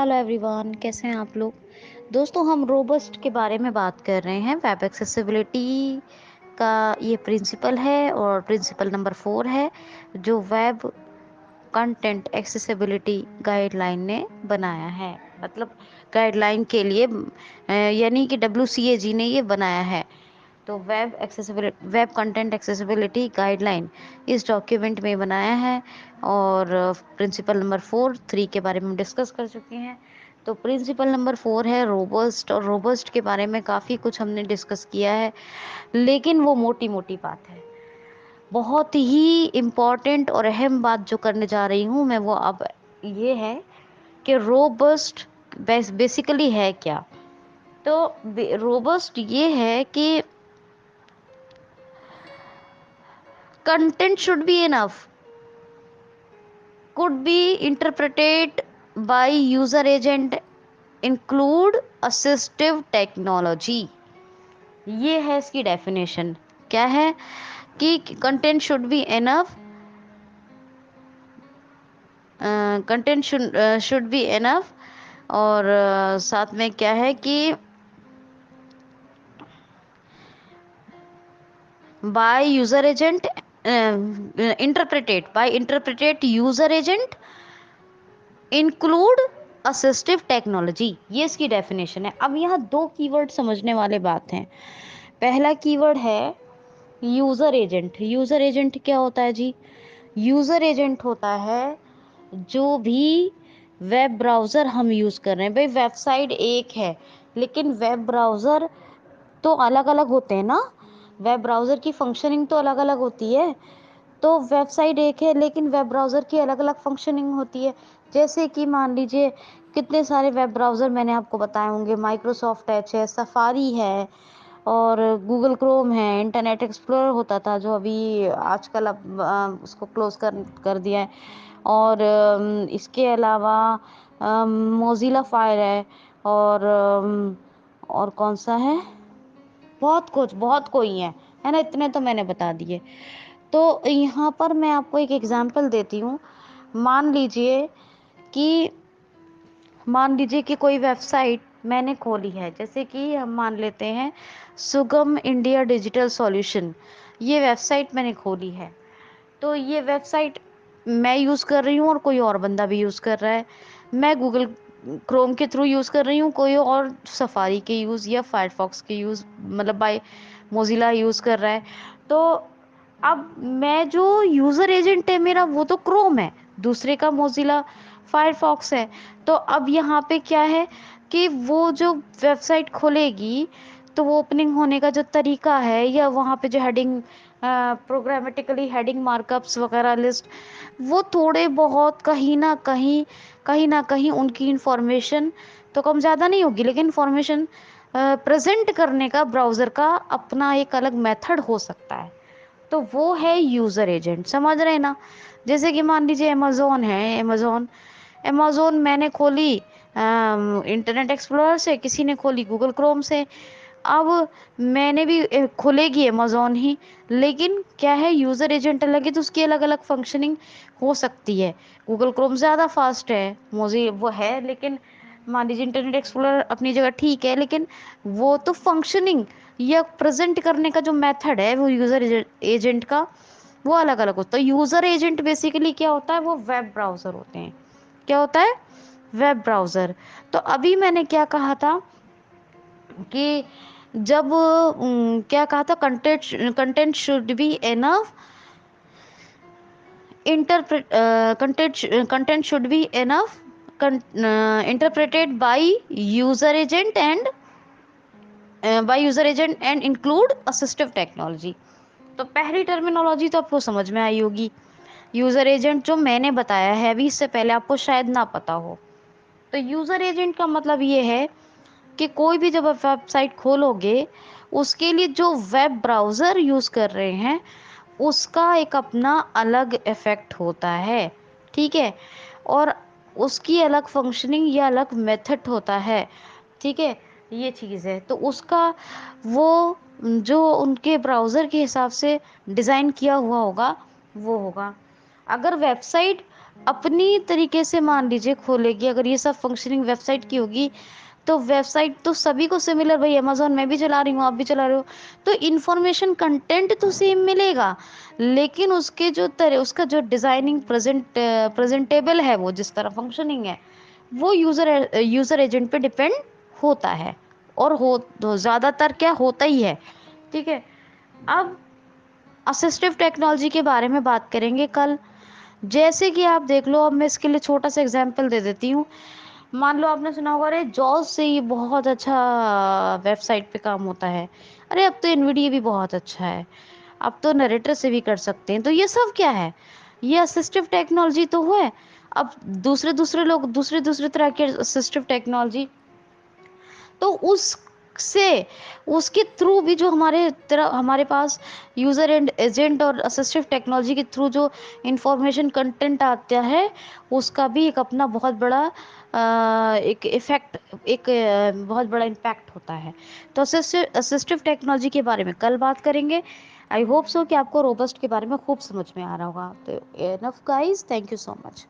Hello everyone, कैसे हैं आप लोग। दोस्तों, हम रोबस्ट के बारे में बात कर रहे हैं। वेब एक्सेसिबिलिटी का ये प्रिंसिपल है और प्रिंसिपल नंबर 4 है जो वेब कंटेंट एक्सेसिबिलिटी गाइडलाइन ने बनाया है। मतलब गाइडलाइन के लिए यानी कि WCAG ने ये बनाया है। तो वेब कंटेंट एक्सेसिबिलिटी गाइडलाइन इस डॉक्यूमेंट में बनाया है। और प्रिंसिपल नंबर 3 के बारे में हम डिस्कस कर चुके हैं। तो प्रिंसिपल नंबर 4 है रोबस्ट, और रोबस्ट के बारे में काफ़ी कुछ हमने डिस्कस किया है, लेकिन वो मोटी मोटी बात है। बहुत ही इम्पॉर्टेंट और अहम बात जो करने जा रही हूँ मैं, वो अब ये है कि रोबस्ट बेसिकली है क्या। तो रोबस्ट ये है कि content should be enough, could be interpreted by user agent, include assistive technology। ये है इसकी डेफिनेशन। क्या है कि content should be enough, content should be enough, और साथ में क्या है कि by user agent, interpreted user agent, include assistive technology. ये इसकी डेफिनेशन है। अब यहाँ दो कीवर्ड समझने वाले बात हैं। पहला कीवर्ड है यूजर एजेंट। यूजर एजेंट क्या होता है जी? यूजर एजेंट होता है जो भी वेब ब्राउज़र हम यूज़ कर रहे हैं। भाई, वेबसाइट एक है लेकिन वेब ब्राउज़र तो अलग अलग होते हैं ना। वेब ब्राउज़र की फंक्शनिंग तो अलग अलग होती है। तो वेबसाइट एक है लेकिन वेब ब्राउज़र की अलग अलग फंक्शनिंग होती है। जैसे कि मान लीजिए, कितने सारे वेब ब्राउज़र मैंने आपको बताए होंगे। माइक्रोसॉफ्ट एज है, सफारी है, और गूगल क्रोम है। इंटरनेट एक्सप्लोरर होता था जो अभी आजकल अब उसको क्लोज कर दिया है। और इसके अलावा मोज़िला फायर है, और और कौन सा है, बहुत कोई है ना। इतने तो मैंने बता दिए। तो यहाँ पर मैं आपको एक एग्जांपल देती हूँ। मान लीजिए कि मान लीजिए कि कोई वेबसाइट मैंने खोली है। जैसे कि हम मान लेते हैं सुगम इंडिया डिजिटल सॉल्यूशन। ये वेबसाइट मैंने खोली है। तो ये वेबसाइट मैं यूज़ कर रही हूँ और कोई और बंदा भी यूज़ कर रहा है। मैं गूगल क्रोम के थ्रू यूज़ कर रही हूँ, कोई और सफारी के यूज़ या फायरफॉक्स के यूज़, मतलब बाय मोज़िला यूज़ कर रहा है। तो अब मैं जो यूज़र एजेंट है मेरा, वो तो क्रोम है, दूसरे का मोज़िला फायरफॉक्स है। तो अब यहाँ पे क्या है कि वो जो वेबसाइट खोलेगी, तो वो ओपनिंग होने का जो तरीका है, या वहाँ पे जो हेडिंग, प्रोग्रामेटिकली हेडिंग मार्कअप्स वगैरह लिस्ट, वो थोड़े बहुत कहीं ना कहीं उनकी इंफॉर्मेशन तो कम ज़्यादा नहीं होगी, लेकिन इंफॉर्मेशन प्रेजेंट करने का ब्राउज़र का अपना एक अलग मेथड हो सकता है। तो वो है यूज़र एजेंट। समझ रहे हैं ना। जैसे कि मान लीजिए अमेज़ोन है। अमेज़ोन मैंने खोली इंटरनेट एक्सप्लोरर से, किसी ने खोली गूगल क्रोम से। अब मैंने भी खुलेगी अमेज़ोन ही, लेकिन क्या है, यूज़र एजेंट अलग है तो उसकी अलग अलग फंक्शनिंग हो सकती है। गूगल क्रोम ज़्यादा फास्ट है, मोजी वो है, लेकिन मान लीजिए इंटरनेट एक्सप्लोरर अपनी जगह ठीक है, लेकिन वो तो फंक्शनिंग या प्रेजेंट करने का जो मेथड है वो यूज़र एजेंट का वो अलग अलग होता है। यूज़र एजेंट बेसिकली क्या होता है, वो वेब ब्राउज़र होते हैं। क्या होता है? Web browser. तो अभी मैंने क्या कहा था कि जब क्या कहा था, content should be enough, interpret content should be enough, interpreted by user agent and include assistive technology. तो पहली टर्मिनोलॉजी तो आपको समझ में आई होगी। यूजर एजेंट जो मैंने बताया है अभी, इससे पहले आपको शायद ना पता हो। तो यूजर एजेंट का मतलब ये है कि कोई भी जब आप वेबसाइट खोलोगे, उसके लिए जो वेब ब्राउज़र यूज़ कर रहे हैं उसका एक अपना अलग इफ़ेक्ट होता है। ठीक है। और उसकी अलग फंक्शनिंग या अलग मेथड होता है। ठीक है। ये चीज़ है तो उसका वो जो उनके ब्राउज़र के हिसाब से डिज़ाइन किया हुआ होगा वो होगा। अगर वेबसाइट अपनी तरीके से मान लीजिए खोलेगी, अगर ये सब फंक्शनिंग वेबसाइट की होगी, तो वेबसाइट तो सभी को सिमिलर, भाई अमेज़न मैं भी चला रही हूँ, आप भी चला रहे हो, तो इन्फॉर्मेशन कंटेंट तो सेम मिलेगा, लेकिन उसके जो तरह उसका जो डिज़ाइनिंग प्रेजेंटेबल है, वो जिस तरह फंक्शनिंग है, वो यूज़र एजेंट पे डिपेंड होता है, और हो तो ज़्यादातर क्या होता ही है। ठीक है। अब असिस्टिव टेक्नोलॉजी के बारे में बात करेंगे कल। जैसे कि आप देख लो, अब मैं इसके लिए छोटा सा एग्जांपल दे देती हूँ। मान लो आपने सुना होगा, अरे जॉस से ये बहुत अच्छा वेबसाइट पे काम होता है, अरे अब तो एनवीडिया भी बहुत अच्छा है, अब तो नरेटर से भी कर सकते हैं। तो ये सब क्या है, ये असिस्टिव टेक्नोलॉजी तो है। अब दूसरे दूसरे लोग दूसरे दूसरे तरह के असिस्टिव टेक्नोलॉजी, तो उससे उसके थ्रू भी जो हमारे पास यूज़र एंड एजेंट और असिस्टिव टेक्नोलॉजी के थ्रू जो इंफॉर्मेशन कंटेंट आता है, उसका भी एक अपना बहुत बड़ा एक इफेक्ट, एक बहुत बड़ा इम्पैक्ट होता है। तो असिस्टिव टेक्नोलॉजी के बारे में कल बात करेंगे। आई होप सो कि आपको रोबस्ट के बारे में खूब समझ में आ रहा होगा। तो enough guys, thank you so much.